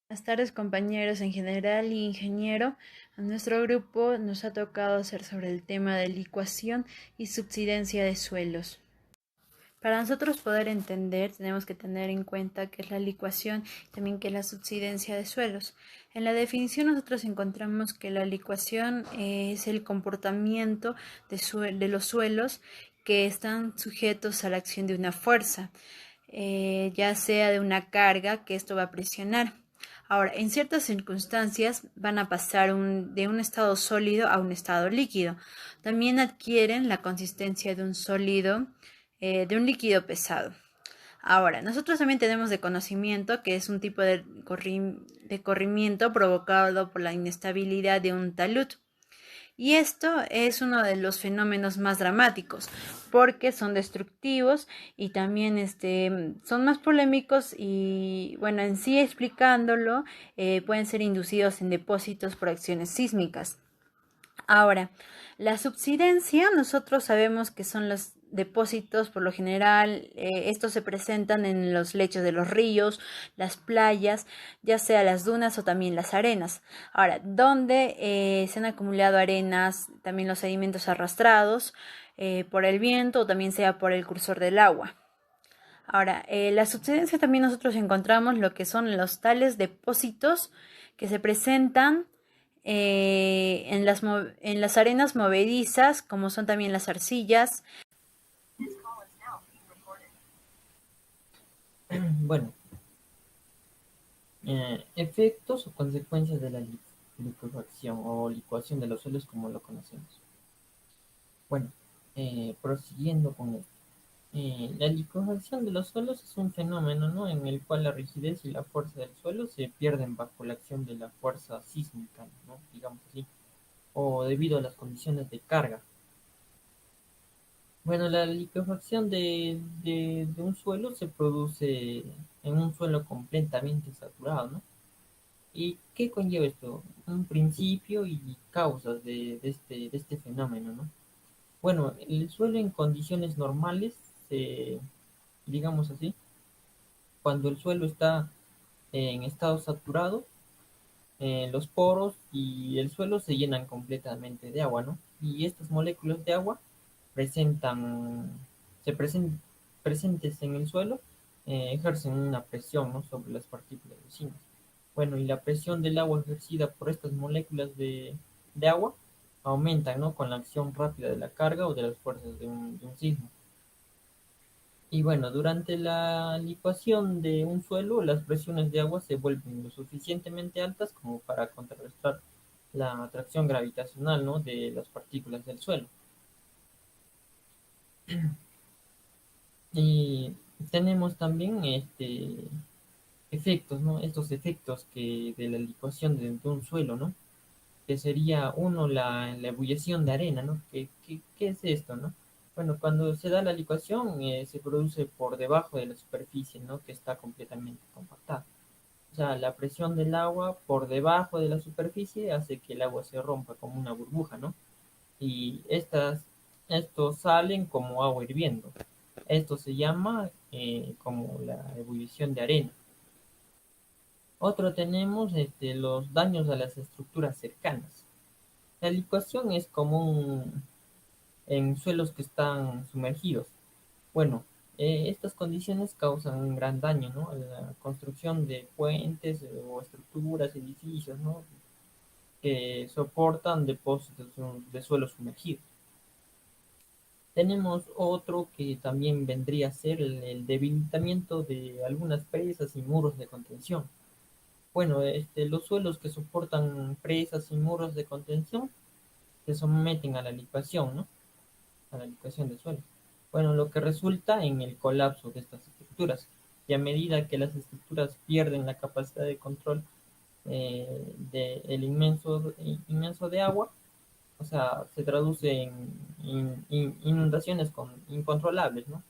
Buenas tardes compañeros en general y ingeniero. A nuestro grupo nos ha tocado hacer sobre el tema de licuación y subsidencia de suelos. Para nosotros poder entender, tenemos que tener en cuenta qué es la licuación y también qué es la subsidencia de suelos. En la definición nosotros encontramos que la licuación es el comportamiento de los suelos que están sujetos a la acción de una fuerza, ya sea de una carga que esto va a presionar. Ahora, en ciertas circunstancias van a pasar de un estado sólido a un estado líquido. También adquieren la consistencia de un sólido, de un líquido pesado. Ahora, nosotros también tenemos de conocimiento que es un tipo de corrimiento provocado por la inestabilidad de un talud. Y esto es uno de los fenómenos más dramáticos porque son destructivos y también son más polémicos y bueno, en sí explicándolo, pueden ser inducidos en depósitos por acciones sísmicas. Ahora, la subsidencia, nosotros sabemos que son los depósitos, por lo general, estos se presentan en los lechos de los ríos, las playas, ya sea las dunas o también las arenas. Ahora, donde se han acumulado arenas, también los sedimentos arrastrados por el viento o también sea por el cursor del agua. Ahora, la subsidencia también nosotros encontramos lo que son los tales depósitos que se presentan en las arenas movedizas, como son también las arcillas. Bueno, efectos o consecuencias de la liquefacción o licuación de los suelos como lo conocemos. Bueno, prosiguiendo con esto. La liquefacción de los suelos es un fenómeno, ¿no?, en el cual la rigidez y la fuerza del suelo se pierden bajo la acción de la fuerza sísmica, ¿no?, digamos así, o debido a las condiciones de carga. Bueno, la liquefacción de un suelo se produce en un suelo completamente saturado, ¿no? ¿Y qué conlleva esto? Un principio y causas de este fenómeno, ¿no? Bueno, el suelo en condiciones normales, digamos así, cuando el suelo está en estado saturado, los poros y el suelo se llenan completamente de agua, ¿no? Y estas moléculas de agua presentan, se presen- presentes en el suelo, ejercen una presión, ¿no?, sobre las partículas vecinas. Bueno, y la presión del agua ejercida por estas moléculas de agua aumenta, ¿no?, con la acción rápida de la carga o de las fuerzas de un sismo. Y bueno, durante la licuación de un suelo, las presiones de agua se vuelven lo suficientemente altas como para contrarrestar la atracción gravitacional, ¿no?, de las partículas del suelo. Y tenemos también efectos, ¿no? Estos efectos que de la licuación de un suelo, ¿no? Que sería uno, la ebullición de arena, ¿no? ¿Qué es esto, no? Bueno, cuando se da la licuación, se produce por debajo de la superficie, ¿no?, que está completamente compactada. O sea, la presión del agua por debajo de la superficie hace que el agua se rompa como una burbuja, ¿no? Y estos salen como agua hirviendo. Esto se llama como la ebullición de arena. Otro tenemos los daños a las estructuras cercanas. La licuación es común en suelos que están sumergidos. Bueno, estas condiciones causan un gran daño, ¿no?, a la construcción de puentes o estructuras, edificios, ¿no?, que soportan depósitos de suelo sumergido. Tenemos otro que también vendría a ser el debilitamiento de algunas presas y muros de contención. Bueno, los suelos que soportan presas y muros de contención se someten a la licuación, ¿no?, a la licuación de suelo. Bueno, lo que resulta en el colapso de estas estructuras. Y a medida que las estructuras pierden la capacidad de control del inmenso de agua, o sea, se traduce en inundaciones incontrolables, ¿no?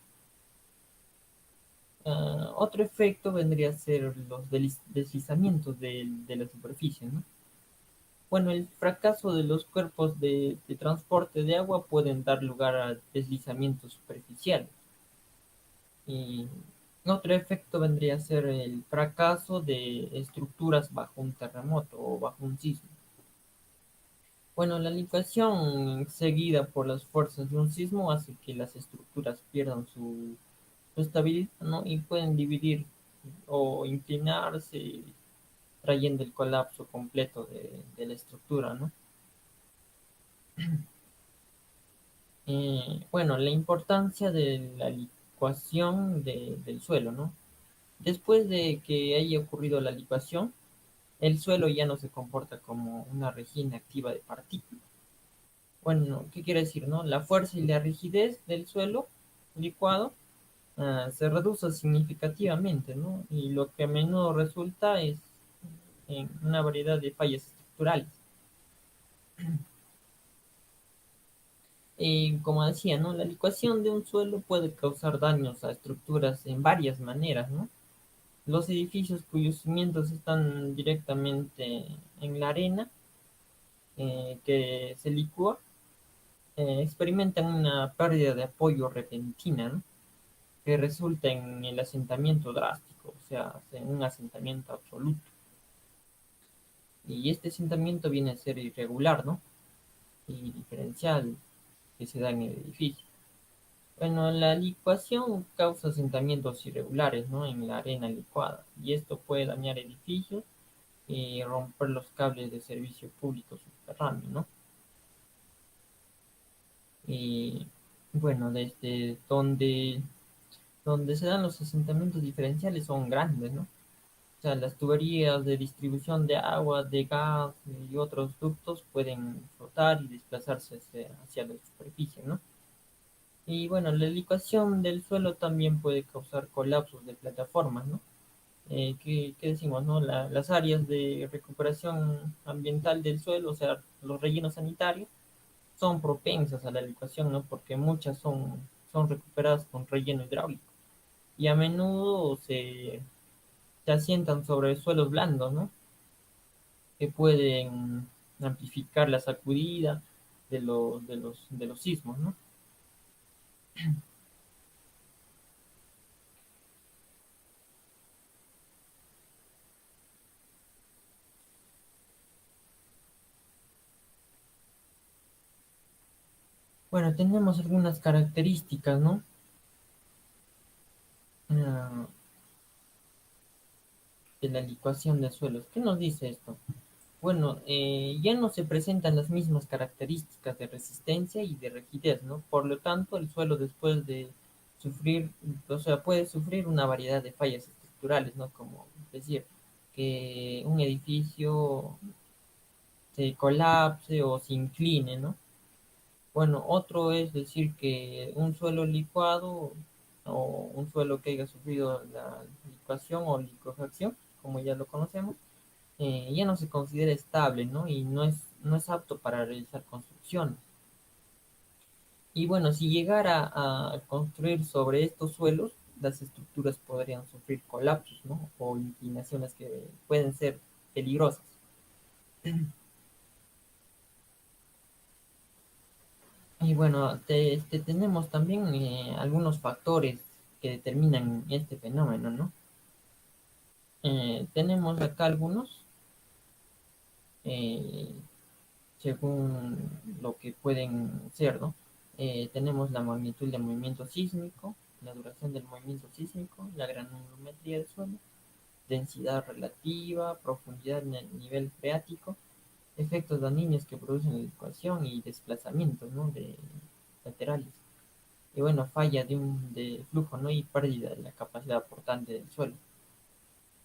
Otro efecto vendría a ser los deslizamientos de la superficie, ¿no? Bueno, el fracaso de los cuerpos de transporte de agua pueden dar lugar a deslizamientos superficiales. Y Otro efecto vendría a ser el fracaso de estructuras bajo un terremoto o bajo un sismo. Bueno, la licuación seguida por las fuerzas de un sismo hace que las estructuras pierdan su estabilidad, ¿no? Y pueden dividir o inclinarse, trayendo el colapso completo de la estructura, ¿no? Bueno, la importancia de la licuación del suelo, ¿no? Después de que haya ocurrido la licuación, el suelo ya no se comporta como una resina activa de partículas. Bueno, ¿qué quiere decir, no? La fuerza y la rigidez del suelo licuado se reduce significativamente, ¿no? Y lo que a menudo resulta es en una variedad de fallas estructurales. Como decía, ¿no? La licuación de un suelo puede causar daños a estructuras en varias maneras, ¿no? Los edificios cuyos cimientos están directamente en la arena que se licúa experimentan una pérdida de apoyo repentina, ¿no? Que resulta en el asentamiento drástico, o sea, en un asentamiento absoluto. Y este asentamiento viene a ser irregular, ¿no? Y diferencial que se da en el edificio. Bueno, la licuación causa asentamientos irregulares, ¿no? En la arena licuada, y esto puede dañar edificios y romper los cables de servicio público subterráneo, ¿no? Y bueno, desde donde se dan los asentamientos diferenciales son grandes, ¿no? O sea, las tuberías de distribución de agua, de gas y otros ductos pueden flotar y desplazarse hacia la superficie, ¿no? Y bueno, la licuación del suelo también puede causar colapsos de plataformas, ¿no? ¿Qué decimos, no? Las áreas de recuperación ambiental del suelo, o sea, los rellenos sanitarios, son propensas a la licuación, ¿no? Porque muchas son recuperadas con relleno hidráulico y a menudo se asientan sobre suelos blandos, ¿no? Que pueden amplificar la sacudida de los sismos, ¿no? Bueno, tenemos algunas características, ¿no? Ah, de la licuación de suelos. ¿Qué nos dice esto? Bueno, ya no se presentan las mismas características de resistencia y de rigidez, ¿no? Por lo tanto, el suelo después de sufrir, o sea, puede sufrir una variedad de fallas estructurales, ¿no? Como decir, que un edificio se colapse o se incline, ¿no? Bueno, otro es decir que un suelo licuado o un suelo que haya sufrido la licuación o licuefacción, como ya lo conocemos, ya no se considera estable, ¿no? Y no es apto para realizar construcciones. Y bueno, si llegara a construir sobre estos suelos, las estructuras podrían sufrir colapsos, ¿no? O inclinaciones que pueden ser peligrosas. Y bueno, tenemos también algunos factores que determinan este fenómeno, ¿no? Tenemos acá algunos, eh, según lo que pueden ser, ¿no? Tenemos la magnitud del movimiento sísmico, la duración del movimiento sísmico, la granulometría del suelo, densidad relativa, profundidad en el nivel freático, efectos dañinos que producen la ecuación y desplazamientos, ¿no? De laterales. Y bueno, falla de flujo, ¿no? Y pérdida de la capacidad portante del suelo.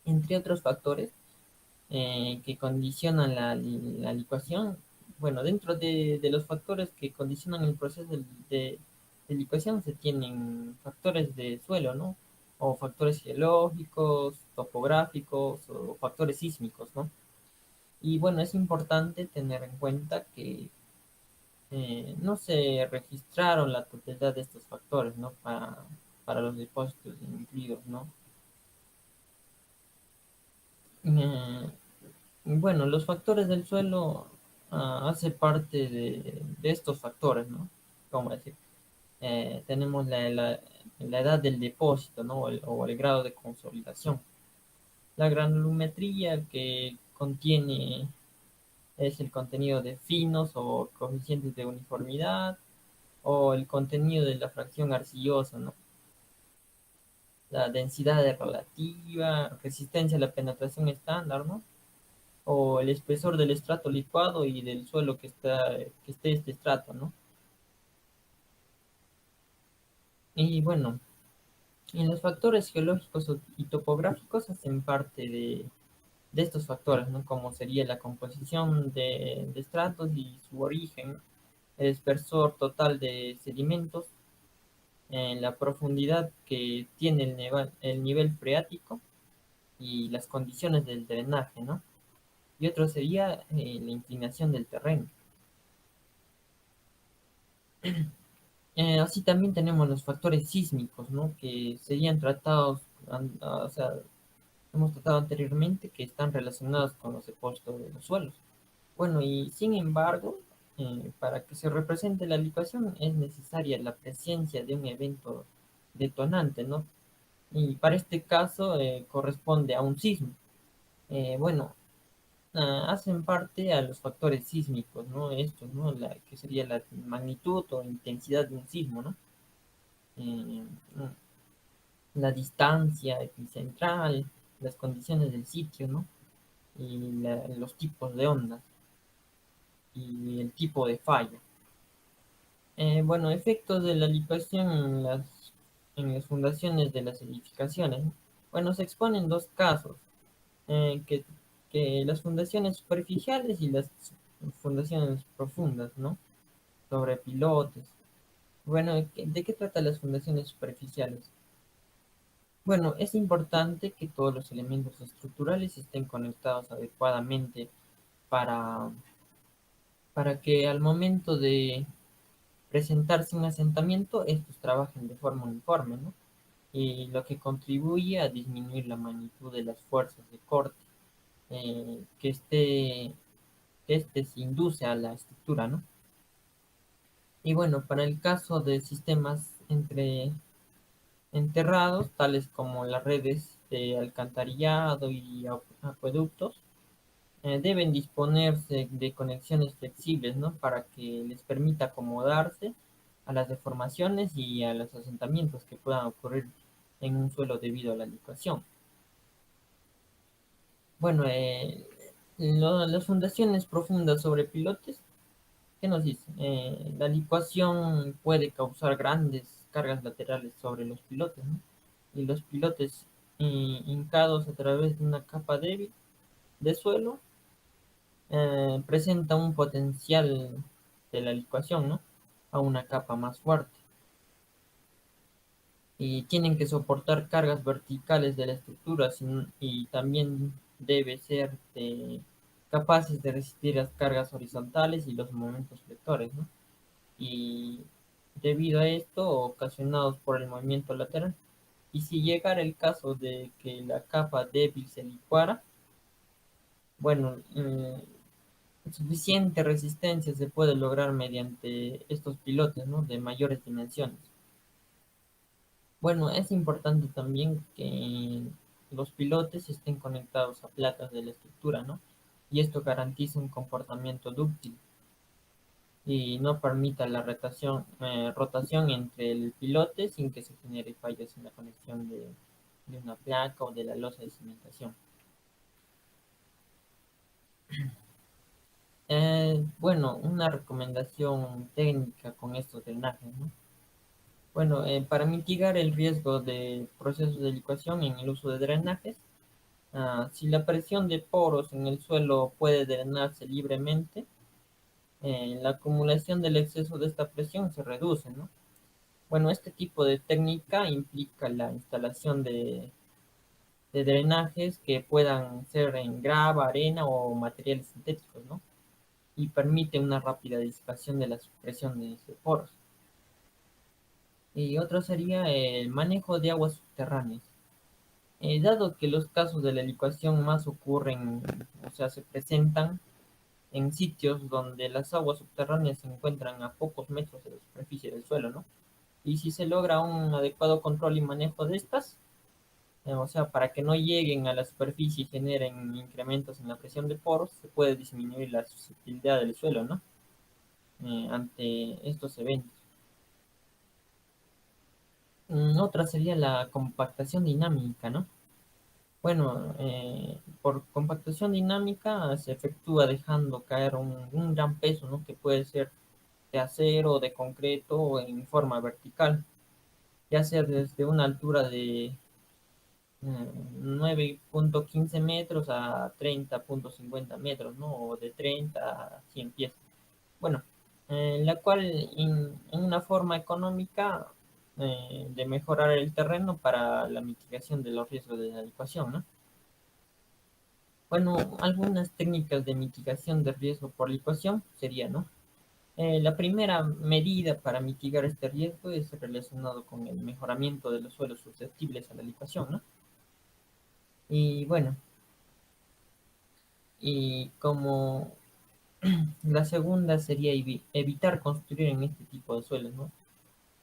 Entre otros factores que condicionan la licuación, bueno, dentro de los factores que condicionan el proceso de licuación se tienen factores de suelo, ¿no? O factores geológicos, topográficos o factores sísmicos, ¿no? Y bueno, es importante tener en cuenta que no se registraron la totalidad de estos factores, ¿no? Para los depósitos incluidos, ¿no? Eh, bueno, los factores del suelo hace parte de estos factores, ¿no? Como decir, tenemos la edad del depósito, ¿no? O el grado de consolidación. La granulometría que contiene es el contenido de finos o coeficientes de uniformidad o el contenido de la fracción arcillosa, ¿no? La densidad relativa, resistencia a la penetración estándar, ¿no? O el espesor del estrato licuado y del suelo que esté este estrato, ¿no? Y bueno, en los factores geológicos y topográficos hacen parte de estos factores, ¿no? Como sería la composición de estratos y su origen, el espesor total de sedimentos, la profundidad que tiene el nivel freático y las condiciones del drenaje, ¿no? Y otro sería la inclinación del terreno. Así también tenemos los factores sísmicos, ¿no? Que serían tratados, o sea, hemos tratado anteriormente, que están relacionados con los depósitos de los suelos. Bueno, y sin embargo, para que se represente la licuación es necesaria la presencia de un evento detonante, ¿no? Y para este caso corresponde a un sismo. Bueno, hacen parte a los factores sísmicos, ¿no? Estos, ¿no? Que sería la magnitud o intensidad de un sismo, ¿no? Eh, la distancia epicentral, las condiciones del sitio, ¿no? Y los tipos de ondas y el tipo de falla. Bueno, efectos de la licuación en las fundaciones de las edificaciones, ¿no? Bueno, se exponen dos casos, eh, que, que las fundaciones superficiales y las fundaciones profundas, ¿no? Sobre pilotes. Bueno, ¿de qué trata las fundaciones superficiales? Bueno, es importante que todos los elementos estructurales estén conectados adecuadamente para, para que al momento de presentarse un asentamiento, estos trabajen de forma uniforme, ¿no? Y lo que contribuye a disminuir la magnitud de las fuerzas de corte que este se induce a la estructura, ¿no? Y bueno, para el caso de sistemas enterrados, tales como las redes de alcantarillado y acueductos, deben disponerse de conexiones flexibles, ¿no? Para que les permita acomodarse a las deformaciones y a los asentamientos que puedan ocurrir en un suelo debido a la licuación. Bueno, las fundaciones profundas sobre pilotes, ¿qué nos dice? La licuación puede causar grandes cargas laterales sobre los pilotes, ¿no? Y los pilotes hincados a través de una capa débil de suelo presenta un potencial de la licuación, ¿no? A una capa más fuerte. Y tienen que soportar cargas verticales de la estructura y también debe ser capaces de resistir las cargas horizontales y los momentos flectores, ¿no? Y debido a esto, ocasionados por el movimiento lateral. Y si llegara el caso de que la capa débil se licuara, bueno, suficiente resistencia se puede lograr mediante estos pilotes, ¿no? De mayores dimensiones. Bueno, es importante también que los pilotes estén conectados a placas de la estructura, ¿no? Y esto garantiza un comportamiento dúctil y no permita la rotación entre el pilote sin que se genere fallos en la conexión de una placa o de la losa de cimentación. Bueno, una recomendación técnica con estos drenajes, ¿no? Bueno, para mitigar el riesgo de procesos de licuación en el uso de drenajes, si la presión de poros en el suelo puede drenarse libremente, la acumulación del exceso de esta presión se reduce, ¿no? Bueno, este tipo de técnica implica la instalación de drenajes que puedan ser en grava, arena o materiales sintéticos, ¿no? Y permite una rápida disipación de las presiones de poros. Y otro sería el manejo de aguas subterráneas. Dado que los casos de la licuación más ocurren, o sea, se presentan en sitios donde las aguas subterráneas se encuentran a pocos metros de la superficie del suelo, ¿no? Y si se logra un adecuado control y manejo de estas, o sea, para que no lleguen a la superficie y generen incrementos en la presión de poros, se puede disminuir la susceptibilidad del suelo, ¿no? Ante estos eventos. Otra sería la compactación dinámica, ¿no? Bueno, por compactación dinámica se efectúa dejando caer un gran peso, ¿no? Que puede ser de acero o de concreto o en forma vertical, ya sea desde una altura de 9,15 metros a 30,50 metros, ¿no? O de 30 a 100 pies. Bueno, la cual en una forma económica de mejorar el terreno para la mitigación de los riesgos de la licuación, ¿no? Bueno, algunas técnicas de mitigación de riesgo por licuación sería, ¿no? La primera medida para mitigar este riesgo es relacionado con el mejoramiento de los suelos susceptibles a la licuación, ¿no? Y bueno, y como la segunda sería evitar construir en este tipo de suelos, ¿no?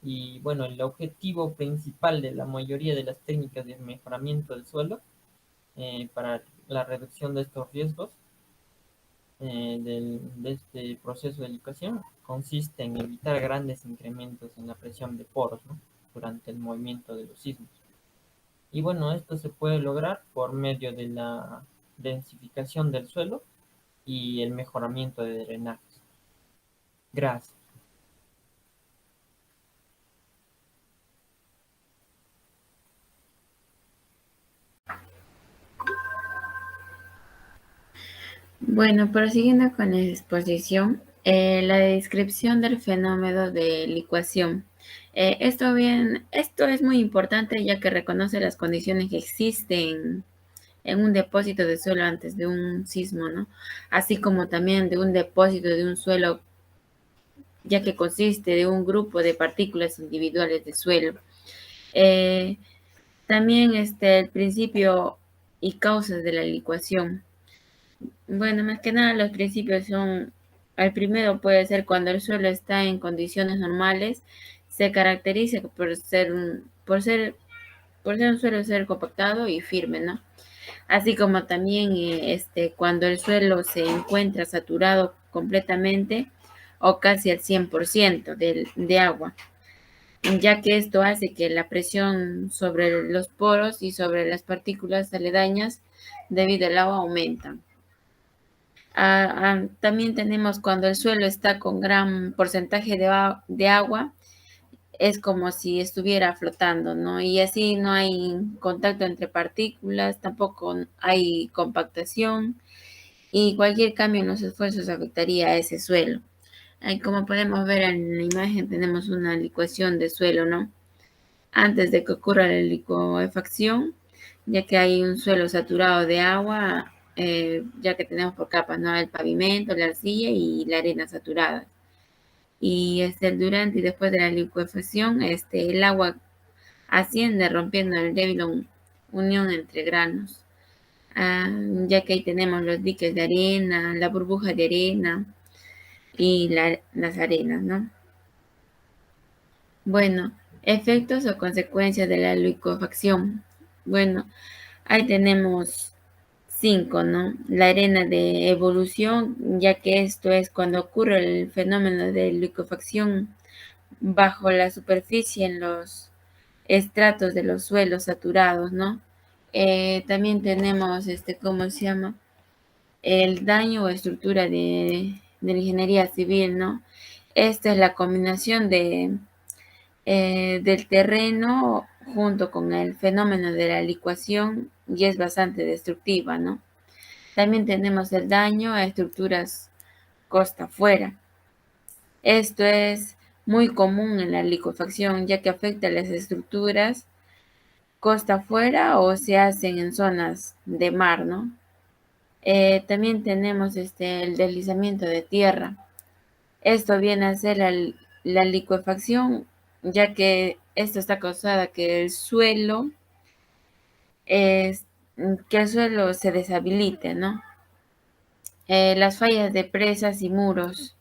Y bueno, el objetivo principal de la mayoría de las técnicas de mejoramiento del suelo para la reducción de estos riesgos de este proceso de licuación consiste en evitar grandes incrementos en la presión de poros, ¿no? Durante el movimiento de los sismos. Y bueno, esto se puede lograr por medio de la densificación del suelo y el mejoramiento de drenajes. Gracias. Bueno, prosiguiendo con la exposición, la descripción del fenómeno de licuación. Esto es muy importante ya que reconoce las condiciones que existen en un depósito de suelo antes de un sismo, ¿no? Así como también de un depósito de un suelo, ya que consiste de un grupo de partículas individuales de suelo. Eh, También el principio y causas de la licuación. Bueno, más que nada los principios son, el primero puede ser cuando el suelo está en condiciones normales, se caracteriza por ser un suelo ser compactado y firme, ¿no? Así como también cuando el suelo se encuentra saturado completamente o casi al 100% de agua, ya que esto hace que la presión sobre los poros y sobre las partículas aledañas debido al agua aumentan. También tenemos cuando el suelo está con gran porcentaje de agua, es como si estuviera flotando, ¿no? Y así no hay contacto entre partículas, tampoco hay compactación y cualquier cambio en los esfuerzos afectaría a ese suelo. Ahí como podemos ver en la imagen tenemos una licuación de suelo, ¿no? Antes de que ocurra la licuefacción, ya que hay un suelo saturado de agua, ya que tenemos por capas, ¿no? El pavimento, la arcilla y la arena saturada. Y durante y después de la licuefacción, el agua asciende rompiendo el débil unión entre granos, ah, ya que ahí tenemos los diques de arena, la burbuja de arena y las arenas, ¿no? Bueno, efectos o consecuencias de la licuefacción. Bueno, ahí tenemos 5, ¿no? La arena de evolución, ya que esto es cuando ocurre el fenómeno de licuefacción bajo la superficie en los estratos de los suelos saturados, ¿no? También tenemos, ¿cómo se llama? El daño o estructura de la ingeniería civil, ¿no? Esta es la combinación del terreno junto con el fenómeno de la licuación y es bastante destructiva, ¿no? También tenemos el daño a estructuras costa afuera. Esto es muy común en la licuefacción ya que afecta a las estructuras costa afuera o se hacen en zonas de mar, ¿no? También tenemos el deslizamiento de tierra. Esto viene a ser la licuefacción, ya que esto está causada es, que el suelo se deshabilite, ¿no? Las fallas de presas y muros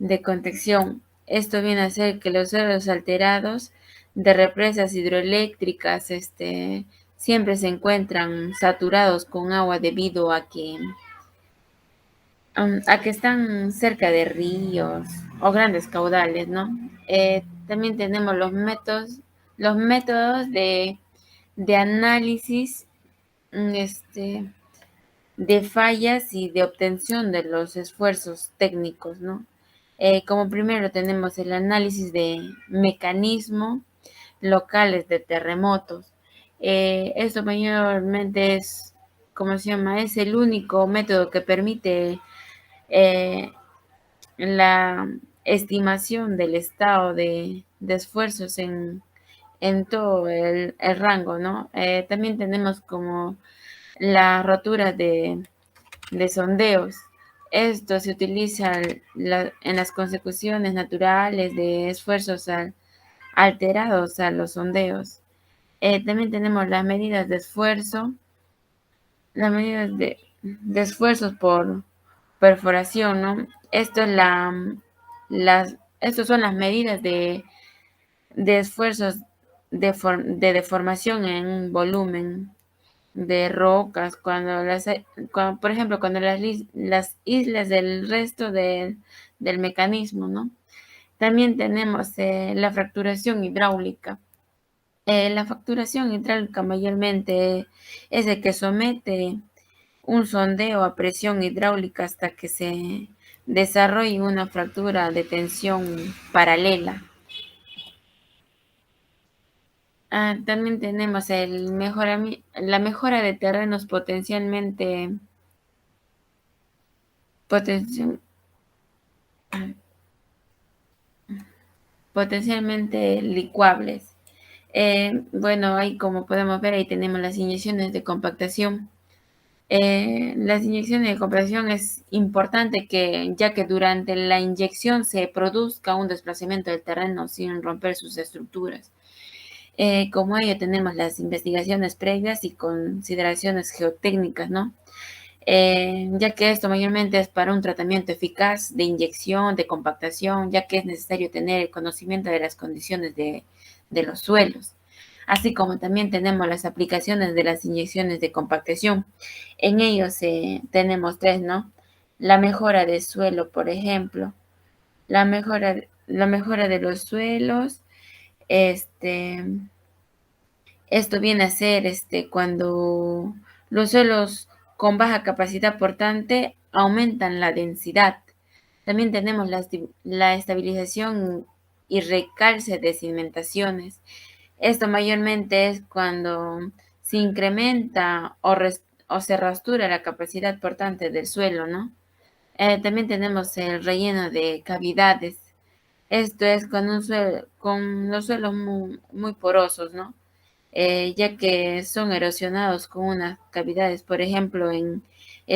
de contención. Esto viene a ser que los suelos alterados de represas hidroeléctricas siempre se encuentran saturados con agua debido a que están cerca de ríos o grandes caudales, ¿no? También tenemos los métodos de análisis mm, este, de fallas y de obtención de los esfuerzos técnicos, ¿no? Como primero tenemos el análisis de mecanismo locales de terremotos. Esto mayormente es, ¿cómo se llama? Es el único método que permite eh, la estimación del estado de esfuerzos en todo el rango, ¿no? También tenemos como la rotura de sondeos. Esto se utiliza en las consecuciones naturales de esfuerzos alterados a los sondeos. También tenemos las medidas de esfuerzo, las medidas de esfuerzos por perforación, ¿no? Esto es estos son las medidas de esfuerzos de deformación en un volumen de rocas, por ejemplo, cuando las islas del resto del mecanismo, ¿no? También tenemos la fracturación hidráulica. La fracturación hidráulica mayormente es el que somete un sondeo a presión hidráulica hasta que se desarrolle una fractura de tensión paralela. También tenemos la mejora de terrenos potencial- potencialmente licuables. Bueno, ahí como podemos ver, ahí tenemos las inyecciones de compactación. Las inyecciones de compactación es importante ya que durante la inyección se produzca un desplazamiento del terreno sin romper sus estructuras. Como ello tenemos las investigaciones previas y consideraciones geotécnicas, ¿no? Ya que esto mayormente es para un tratamiento eficaz de inyección, de compactación, ya que es necesario tener el conocimiento de las condiciones de los suelos, así como también tenemos las aplicaciones de las inyecciones de compactación. En ellos tenemos tres, ¿no? La mejora de suelo, por ejemplo, la mejora de los suelos, este, esto viene a ser cuando los suelos con baja capacidad portante aumentan la densidad. También tenemos la estabilización y recalce de cimentaciones. Esto mayormente es cuando se incrementa o se rastura la capacidad portante del suelo, ¿no? También tenemos el relleno de cavidades. Esto es con los suelos muy porosos, ¿no? Ya que son erosionados con unas cavidades, por ejemplo, en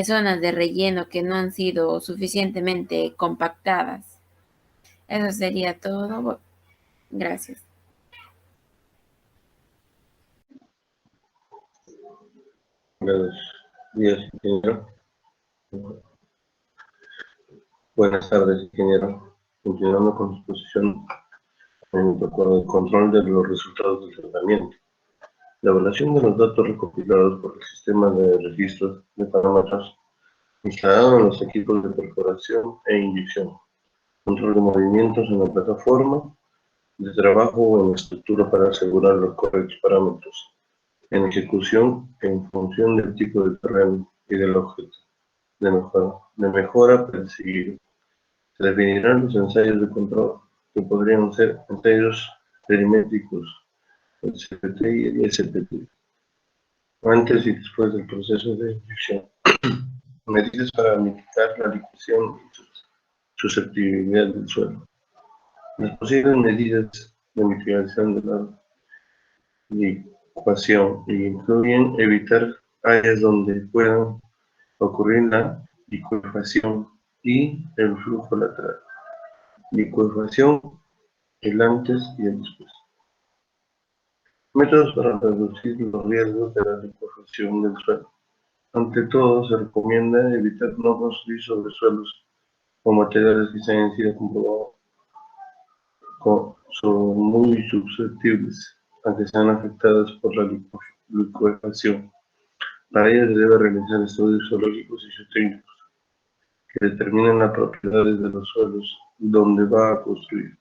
zonas de relleno que no han sido suficientemente compactadas. Eso sería todo. Gracias. Buenos días, ingeniero. Buenas tardes, ingeniero. Continuando con su exposición en el protocolo de control de los resultados del tratamiento. La evaluación de los datos recopilados por el sistema de registros de parámetros instalado en los equipos de perforación e inyección. Control de movimientos en la plataforma de trabajo o en la estructura para asegurar los correctos parámetros. En ejecución en función del tipo de terreno y del objeto de mejora perseguido. Se definirán los ensayos de control, que podrían ser ensayos perimétricos, el CPT y el SPT, antes y después del proceso de inyección. Medidas para mitigar la licuación y susceptibilidad del suelo. Las posibles medidas de mitigación de la licuación incluyen evitar áreas donde puedan ocurrir la licuefacción y el flujo lateral. Licuefacción, el antes y el después. Métodos para reducir los riesgos de la licuefacción del suelo. Ante todo, se recomienda evitar no construir sobre suelos o materiales que se hayan sido comprobados son muy susceptibles a que sean afectadas por la licuefacción. Para ello se debe realizar estudios geológicos y geotécnicos que determinen las propiedades de los suelos donde va a construir.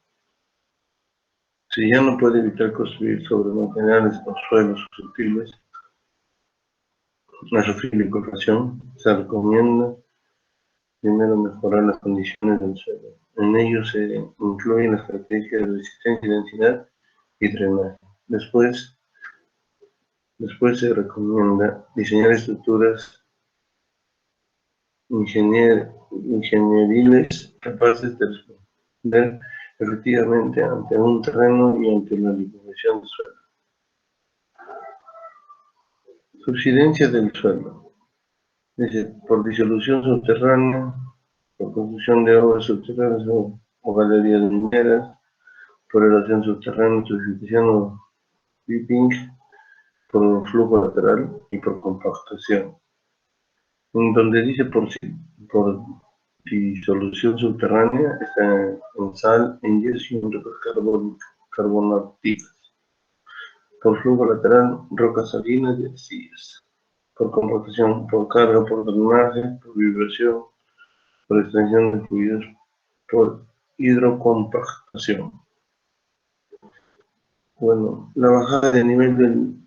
Si ya no puede evitar construir sobre materiales o suelos susceptibles a sufrir licuefacción, se recomienda primero mejorar las condiciones del suelo. En ello se incluyen las características de resistencia, densidad y drenaje. Después se recomienda diseñar estructuras ingenieriles capaces de responder efectivamente ante un terreno y ante la licuefacción del suelo. Subsidencia del suelo. Dice, por disolución subterránea, por construcción de aguas subterráneas o galerías mineras, por erosión subterránea, sustitución o creeping, por flujo lateral y por compactación. En donde dice por disolución subterránea está en sal, en yeso y en rocas carbonáticas. Por flujo lateral, rocas salinas y arcillas. Por compactación, por carga, por drenaje, por vibración, por extensión de fluidos, por hidrocompactación. Bueno, la bajada de nivel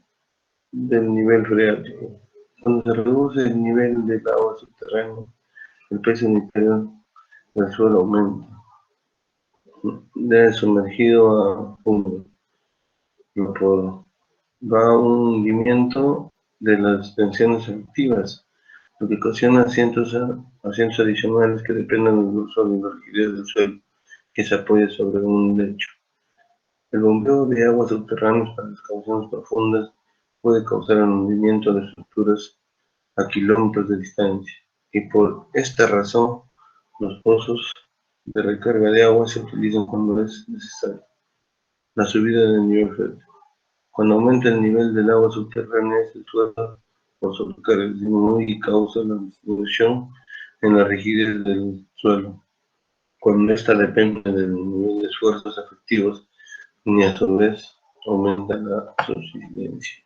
del nivel freático. Cuando se reduce el nivel del agua subterránea, el peso interior del suelo aumenta, de sumergido a fondo. Va a un hundimiento de las tensiones efectivas, lo que ocasiona asientos adicionales que dependen del grosor y la rigidez del suelo que se apoya sobre un lecho. El bombeo de aguas subterráneas para excavaciones profundas puede causar el hundimiento de estructuras a kilómetros de distancia, y por esta razón los pozos de recarga de agua se utilizan cuando es necesario. La subida del nivel freático. Cuando aumenta el nivel del agua subterránea, el suelo por sobrecarga disminuye y causa la disminución en la rigidez del suelo. Cuando esta depende del nivel de esfuerzos efectivos, y a su vez aumenta la subsidencia.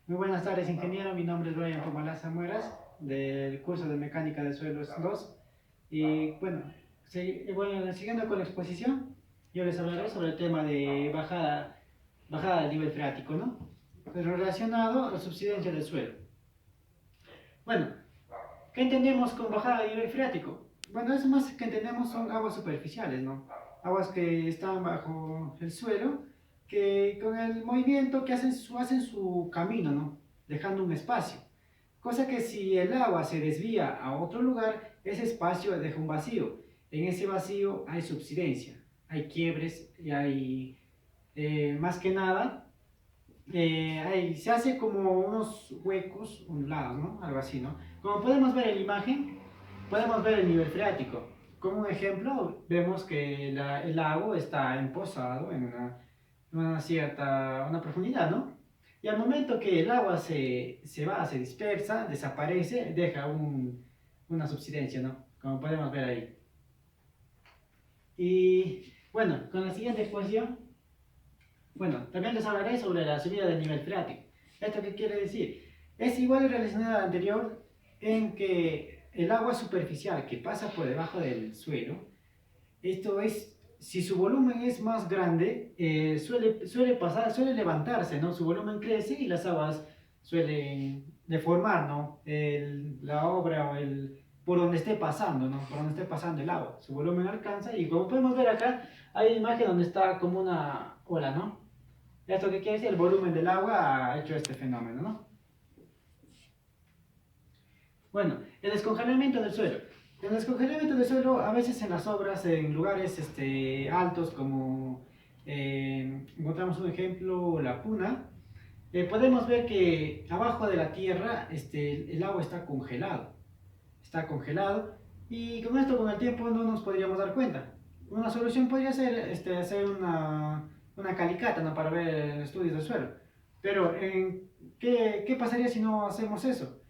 Muy buenas tardes, ingeniero. Mi nombre es Brian Pomalaza Mueras, del curso de Mecánica de Suelos 2. Y bueno, siguiendo con la exposición, yo les hablaré sobre el tema de bajada del nivel freático, ¿no? Relacionado a la subsidencia del suelo. Bueno, ¿qué entendemos con bajada de nivel freático? Bueno, eso más que entendemos son aguas superficiales, ¿no? Aguas que están bajo el suelo, que con el movimiento que hacen su camino, ¿no? Dejando un espacio. Cosa que si el agua se desvía a otro lugar, ese espacio deja un vacío. En ese vacío hay subsidencia, hay quiebres y hay, más que nada, se hace como unos huecos ondulados, ¿no? Algo así, ¿no? Como podemos ver en la imagen, podemos ver el nivel freático. Como un ejemplo, vemos que el lago está emposado en una profundidad, ¿no? Y al momento que el agua se dispersa, desaparece, deja una subsidencia, ¿no? Como podemos ver ahí. Y bueno, con la siguiente exposición, bueno, también les hablaré sobre la subida del nivel freático. ¿Esto qué quiere decir? Es igual relacionada a la anterior en que el agua superficial que pasa por debajo del suelo, esto es, si su volumen es más grande, suele levantarse, ¿no? Su volumen crece y las aguas suelen deformar, ¿no? La obra por donde esté pasando, ¿no? Por donde esté pasando el agua. Su volumen alcanza y como podemos ver acá, hay una imagen donde está como una ola, ¿no? Esto que quiere decir, el volumen del agua ha hecho este fenómeno, ¿no? Bueno, el descongelamiento del suelo. El descongelamiento del suelo, a veces en las obras, en lugares altos como encontramos un ejemplo, La Puna, podemos ver que abajo de la tierra el agua está congelado. Está congelado y con esto con el tiempo no nos podríamos dar cuenta. Una solución podría ser hacer una calicata, ¿no? Para ver estudios del suelo. Pero ¿qué pasaría si no hacemos eso?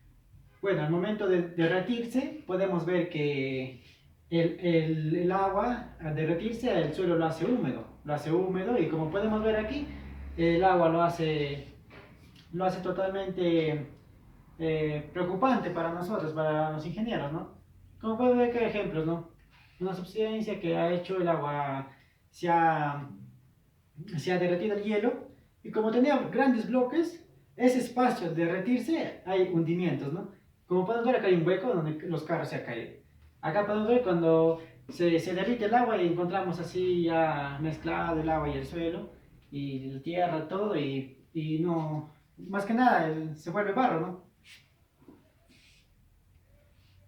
Bueno, al momento de derretirse podemos ver que el agua al derretirse el suelo lo hace húmedo y como podemos ver aquí, el agua lo hace totalmente preocupante para nosotros, para los ingenieros, ¿no? Como pueden ver que hay ejemplos, ¿no? Una subsidencia que ha hecho el agua, se ha, se ha derretido el hielo y como tenía grandes bloques, ese espacio de derretirse hay hundimientos, ¿no? Como podemos ver acá hay un hueco donde los carros se han caído. Acá podemos ver cuando se derrite el agua y encontramos así ya mezclado el agua y el suelo y la tierra, todo y no, más que nada se vuelve barro, ¿no?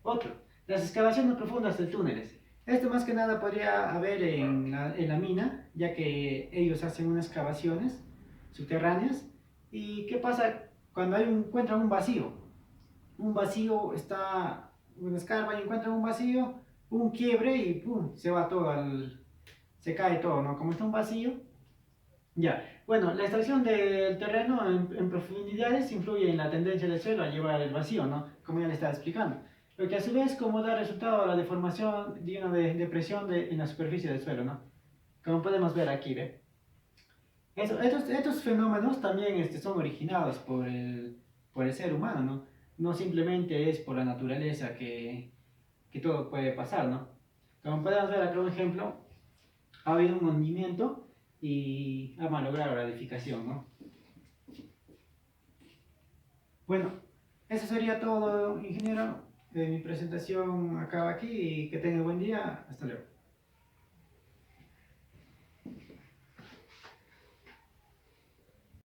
Otro, las excavaciones profundas de túneles. Esto más que nada podría haber en la mina, ya que ellos hacen unas excavaciones subterráneas. ¿Y qué pasa cuando encuentran un vacío? Un vacío está, una escarba y encuentran un vacío, un quiebre y ¡pum! Se va todo se cae todo, ¿no? Como está un vacío. Ya, bueno, la extracción del terreno en profundidades influye en la tendencia del suelo a llevar el vacío, ¿no? Como ya le estaba explicando. Lo que a su vez como da resultado a la deformación de una depresión en la superficie del suelo, ¿no? Como podemos ver aquí, ¿ve? Estos fenómenos también son originados por el ser humano, ¿no? No simplemente es por la naturaleza que todo puede pasar, ¿no? Como podemos ver acá un ejemplo, ha habido un hundimiento y ha malogrado la edificación, ¿no? Bueno, eso sería todo, ingeniero. Mi presentación acaba aquí y que tenga buen día. Hasta luego.